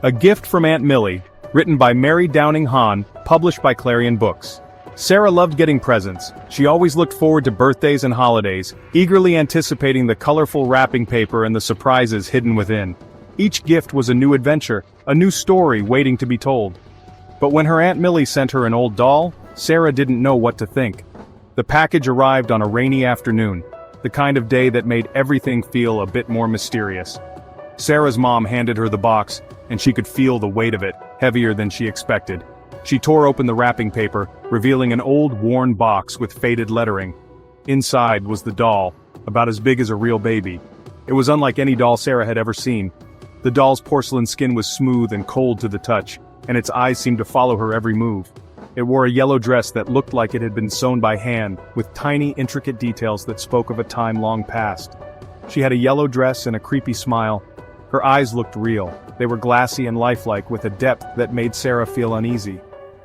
A Gift from Aunt Millie, written by Mary Downing Hahn, published by Clarion Books. Sarah loved getting presents. She always looked forward to birthdays and holidays, eagerly anticipating the colorful wrapping paper and the surprises hidden within. Each gift was a new adventure, a new story waiting to be told. But when her Aunt Millie sent her an old doll, Sarah didn't know what to think. The package arrived on a rainy afternoon, the kind of day that made everything feel a bit more mysterious. Sarah's mom handed her the box, and she could feel the weight of it, heavier than she expected. She tore open the wrapping paper, revealing an old, worn box with faded lettering. Inside was the doll, about as big as a real baby. It was unlike any doll Sarah had ever seen. The doll's porcelain skin was smooth and cold to the touch, and its eyes seemed to follow her every move. It wore a yellow dress that looked like it had been sewn by hand, with tiny, intricate details that spoke of a time long past. She had a yellow dress and a creepy smile. Her eyes looked real. They were glassy and lifelike, with a depth that made Sarah feel uneasy.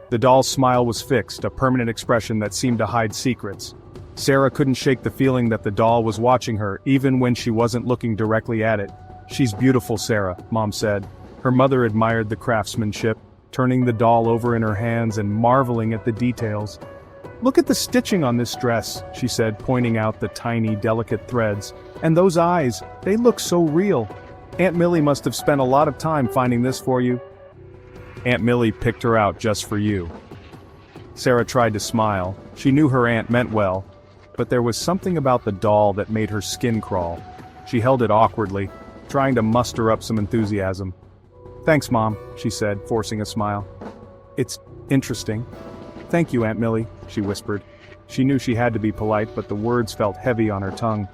The doll's smile was fixed, a permanent expression that seemed to hide secrets. Sarah couldn't shake the feeling that the doll was watching her, even when she wasn't looking directly at it. "She's beautiful, Sarah," Mom said. Her mother admired the craftsmanship, turning the doll over in her hands and marveling at the details. "Look at the stitching on this dress," she said, pointing out the tiny, delicate threads. "And those eyes, they look so real. Aunt Millie must have spent a lot of time finding this for you." "Aunt Millie picked her out just for you." Sarah tried to smile. She knew her aunt meant well, but there was something about the doll that made her skin crawl. She held it awkwardly, trying to muster up some enthusiasm. "Thanks, Mom," she said, forcing a smile. "It's interesting." "Thank you, Aunt Millie," she whispered. She knew she had to be polite, but the words felt heavy on her tongue.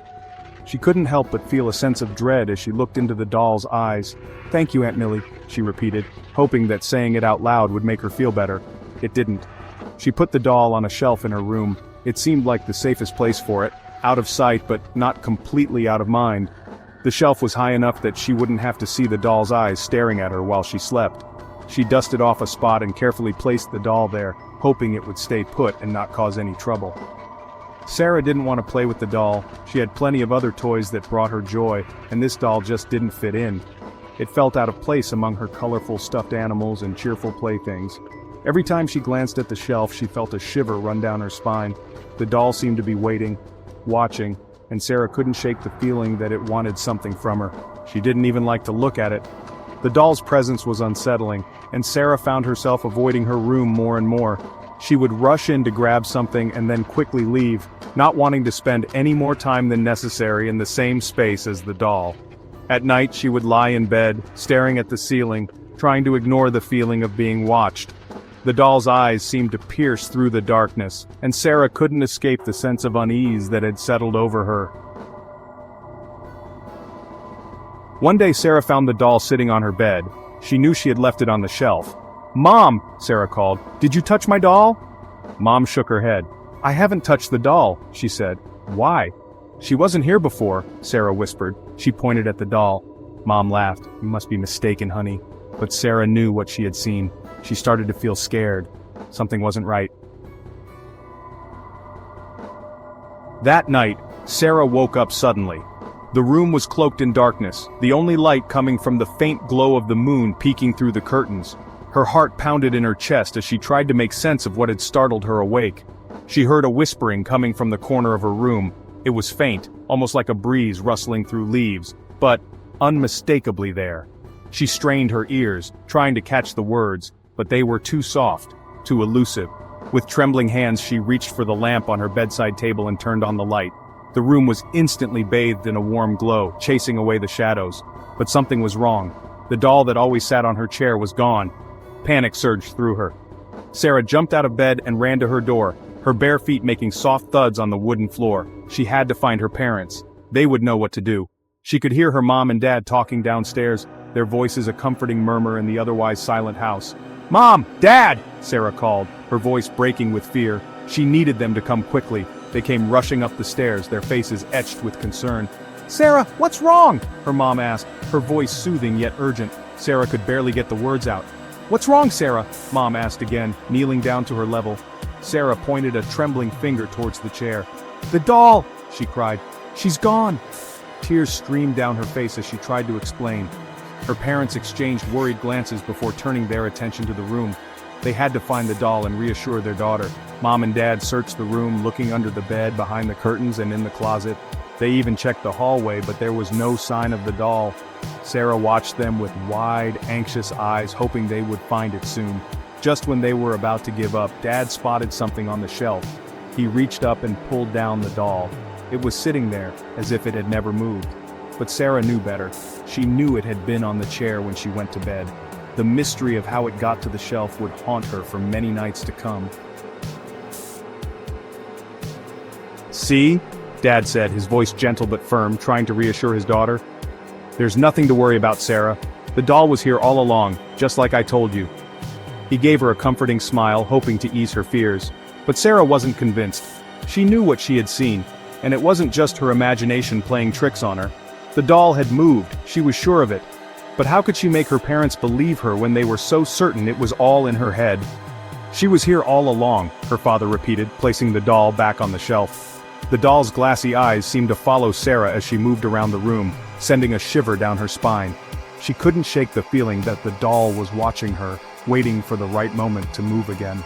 She couldn't help but feel a sense of dread as she looked into the doll's eyes. "Thank you, Aunt Millie," she repeated, hoping that saying it out loud would make her feel better. It didn't. She put the doll on a shelf in her room. It seemed like the safest place for it, out of sight but not completely out of mind. The shelf was high enough that she wouldn't have to see the doll's eyes staring at her while she slept. She dusted off a spot and carefully placed the doll there, hoping it would stay put and not cause any trouble. Sarah didn't want to play with the doll. She had plenty of other toys that brought her joy, and this doll just didn't fit in. It felt out of place among her colorful stuffed animals and cheerful playthings. Every time she glanced at the shelf, she felt a shiver run down her spine. The doll seemed to be waiting, watching, and Sarah couldn't shake the feeling that it wanted something from her. She didn't even like to look at it. The doll's presence was unsettling, and Sarah found herself avoiding her room more and more. She would rush in to grab something and then quickly leave, not wanting to spend any more time than necessary in the same space as the doll. At night she would lie in bed, staring at the ceiling, trying to ignore the feeling of being watched. The doll's eyes seemed to pierce through the darkness, and Sarah couldn't escape the sense of unease that had settled over her. One day Sarah found the doll sitting on her bed. She knew she had left it on the shelf. "Mom!" Sarah called. "Did you touch my doll?" Mom shook her head. "I haven't touched the doll," she said. "Why?" "She wasn't here before," Sarah whispered. She pointed at the doll. Mom laughed. "You must be mistaken, honey." But Sarah knew what she had seen. She started to feel scared. Something wasn't right. That night, Sarah woke up suddenly. The room was cloaked in darkness, the only light coming from the faint glow of the moon peeking through the curtains. Her heart pounded in her chest as she tried to make sense of what had startled her awake. She heard a whispering coming from the corner of her room. It was faint, almost like a breeze rustling through leaves, but unmistakably there. She strained her ears, trying to catch the words, but they were too soft, too elusive. With trembling hands she reached for the lamp on her bedside table and turned on the light. The room was instantly bathed in a warm glow, chasing away the shadows. But something was wrong. The doll that always sat on her chair was gone. Panic surged through her. Sarah jumped out of bed and ran to her door, her bare feet making soft thuds on the wooden floor. She had to find her parents. They would know what to do. She could hear her mom and dad talking downstairs, their voices a comforting murmur in the otherwise silent house. "Mom! Dad!" Sarah called, her voice breaking with fear. She needed them to come quickly. They came rushing up the stairs, their faces etched with concern. "Sarah, what's wrong?" her mom asked, her voice soothing yet urgent. Sarah could barely get the words out. "What's wrong, Sarah?" Mom asked again, kneeling down to her level. Sarah pointed a trembling finger towards the chair. "The doll!" she cried. "She's gone!" Tears streamed down her face as she tried to explain. Her parents exchanged worried glances before turning their attention to the room. They had to find the doll and reassure their daughter. Mom and Dad searched the room, looking under the bed, behind the curtains, and in the closet. They even checked the hallway, but there was no sign of the doll. Sarah watched them with wide, anxious eyes, hoping they would find it soon. Just when they were about to give up, Dad spotted something on the shelf. He reached up and pulled down the doll. It was sitting there, as if it had never moved. But Sarah knew better. She knew it had been on the chair when she went to bed. The mystery of how it got to the shelf would haunt her for many nights to come. "See?" Dad said, his voice gentle but firm, trying to reassure his daughter. "There's nothing to worry about, Sarah. The doll was here all along, just like I told you." He gave her a comforting smile, hoping to ease her fears. But Sarah wasn't convinced. She knew what she had seen, and it wasn't just her imagination playing tricks on her. The doll had moved, she was sure of it. But how could she make her parents believe her when they were so certain it was all in her head? "She was here all along," her father repeated, placing the doll back on the shelf. The doll's glassy eyes seemed to follow Sarah as she moved around the room, sending a shiver down her spine. She couldn't shake the feeling that the doll was watching her, waiting for the right moment to move again.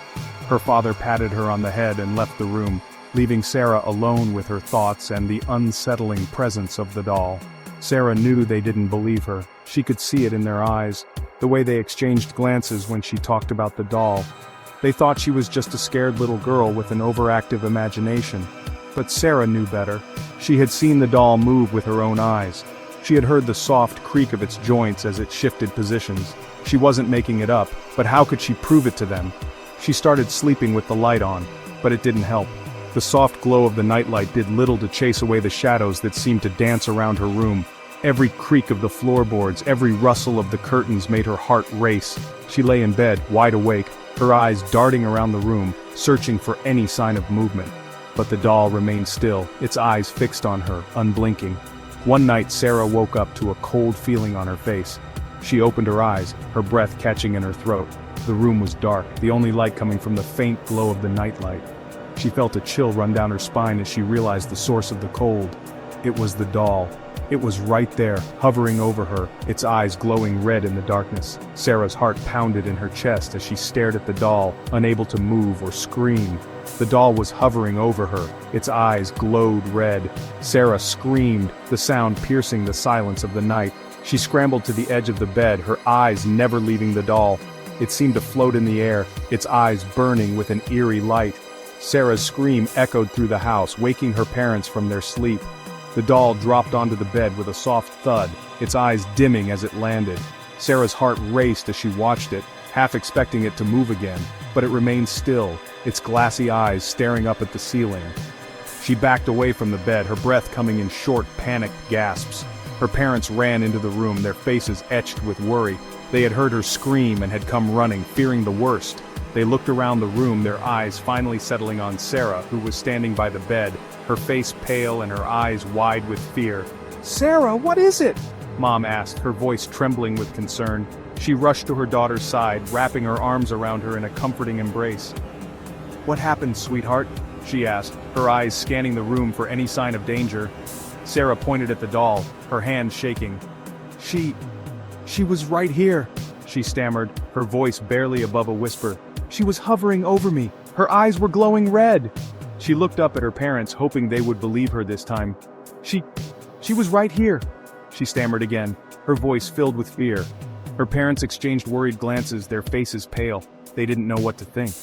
Her father patted her on the head and left the room, leaving Sarah alone with her thoughts and the unsettling presence of the doll. Sarah knew they didn't believe her. She could see it in their eyes, the way they exchanged glances when she talked about the doll. They thought she was just a scared little girl with an overactive imagination. But Sarah knew better. She had seen the doll move with her own eyes. She had heard the soft creak of its joints as it shifted positions. She wasn't making it up, but how could she prove it to them? She started sleeping with the light on, but it didn't help. The soft glow of the nightlight did little to chase away the shadows that seemed to dance around her room. Every creak of the floorboards, every rustle of the curtains made her heart race. She lay in bed, wide awake, her eyes darting around the room, searching for any sign of movement. But the doll remained still, its eyes fixed on her, unblinking. One night Sarah woke up to a cold feeling on her face. She opened her eyes, her breath catching in her throat. The room was dark, the only light coming from the faint glow of the nightlight. She felt a chill run down her spine as she realized the source of the cold. It was the doll. It was right there, hovering over her, its eyes glowing red in the darkness. Sarah's heart pounded in her chest as she stared at the doll, unable to move or scream. The doll was hovering over her, its eyes glowed red. Sarah screamed, the sound piercing the silence of the night. She scrambled to the edge of the bed, her eyes never leaving the doll. It seemed to float in the air, its eyes burning with an eerie light. Sarah's scream echoed through the house, waking her parents from their sleep. The doll dropped onto the bed with a soft thud, its eyes dimming as it landed. Sarah's heart raced as she watched it, half expecting it to move again, but it remained still, its glassy eyes staring up at the ceiling. She backed away from the bed, her breath coming in short, panicked gasps. Her parents ran into the room, their faces etched with worry. They had heard her scream and had come running, fearing the worst. They looked around the room, their eyes finally settling on Sarah, who was standing by the bed, her face pale and her eyes wide with fear. "Sarah, what is it?" Mom asked, her voice trembling with concern. She rushed to her daughter's side, wrapping her arms around her in a comforting embrace. "What happened, sweetheart?" she asked, her eyes scanning the room for any sign of danger. Sarah pointed at the doll, her hands shaking. She was right here," she stammered, her voice barely above a whisper. "She was hovering over me. Her eyes were glowing red." She looked up at her parents, hoping they would believe her this time. She was right here," she stammered again, her voice filled with fear. Her parents exchanged worried glances, their faces pale. They didn't know what to think.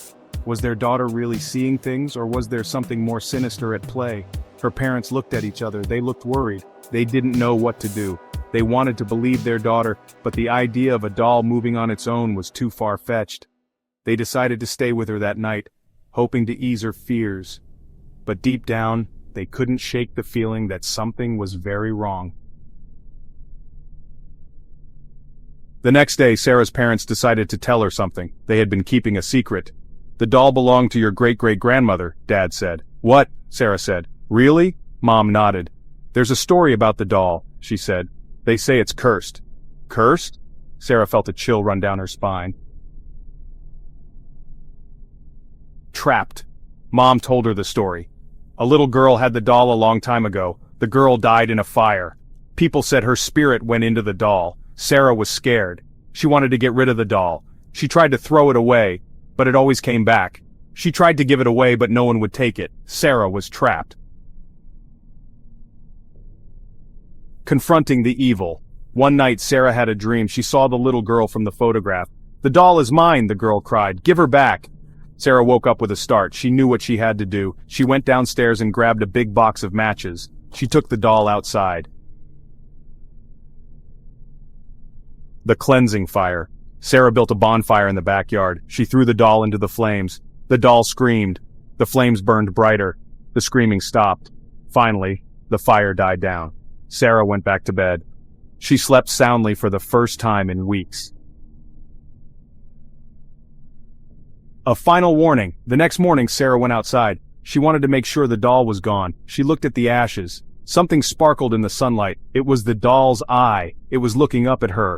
Was their daughter really seeing things, or was there something more sinister at play? Her parents looked at each other, they looked worried. They didn't know what to do. They wanted to believe their daughter, but the idea of a doll moving on its own was too far-fetched. They decided to stay with her that night, hoping to ease her fears. But deep down, they couldn't shake the feeling that something was very wrong. The next day, Sarah's parents decided to tell her something they had been keeping a secret. "The doll belonged to your great-great-grandmother," Dad said. "What?" Sarah said. "Really?" Mom nodded. "There's a story about the doll," she said. "They say it's cursed." "Cursed?" Sarah felt a chill run down her spine. Trapped. Mom told her the story. A little girl had the doll a long time ago. The girl died in a fire. People said her spirit went into the doll. Sarah was scared. She wanted to get rid of the doll. She tried to throw it away, but it always came back. She tried to give it away, but no one would take it. Sarah was trapped. Confronting the evil. One night Sarah had a dream. She saw the little girl from the photograph. "The doll is mine," the girl cried. "Give her back." Sarah woke up with a start. She knew what she had to do. She went downstairs and grabbed a big box of matches. She took the doll outside. The cleansing fire. Sarah built a bonfire in the backyard. She threw the doll into the flames. The doll screamed. The flames burned brighter. The screaming stopped. Finally, the fire died down. Sarah went back to bed. She slept soundly for the first time in weeks. A final warning. The next morning Sarah went outside. She wanted to make sure the doll was gone. She looked at the ashes. Something sparkled in the sunlight. It was the doll's eye. It was looking up at her.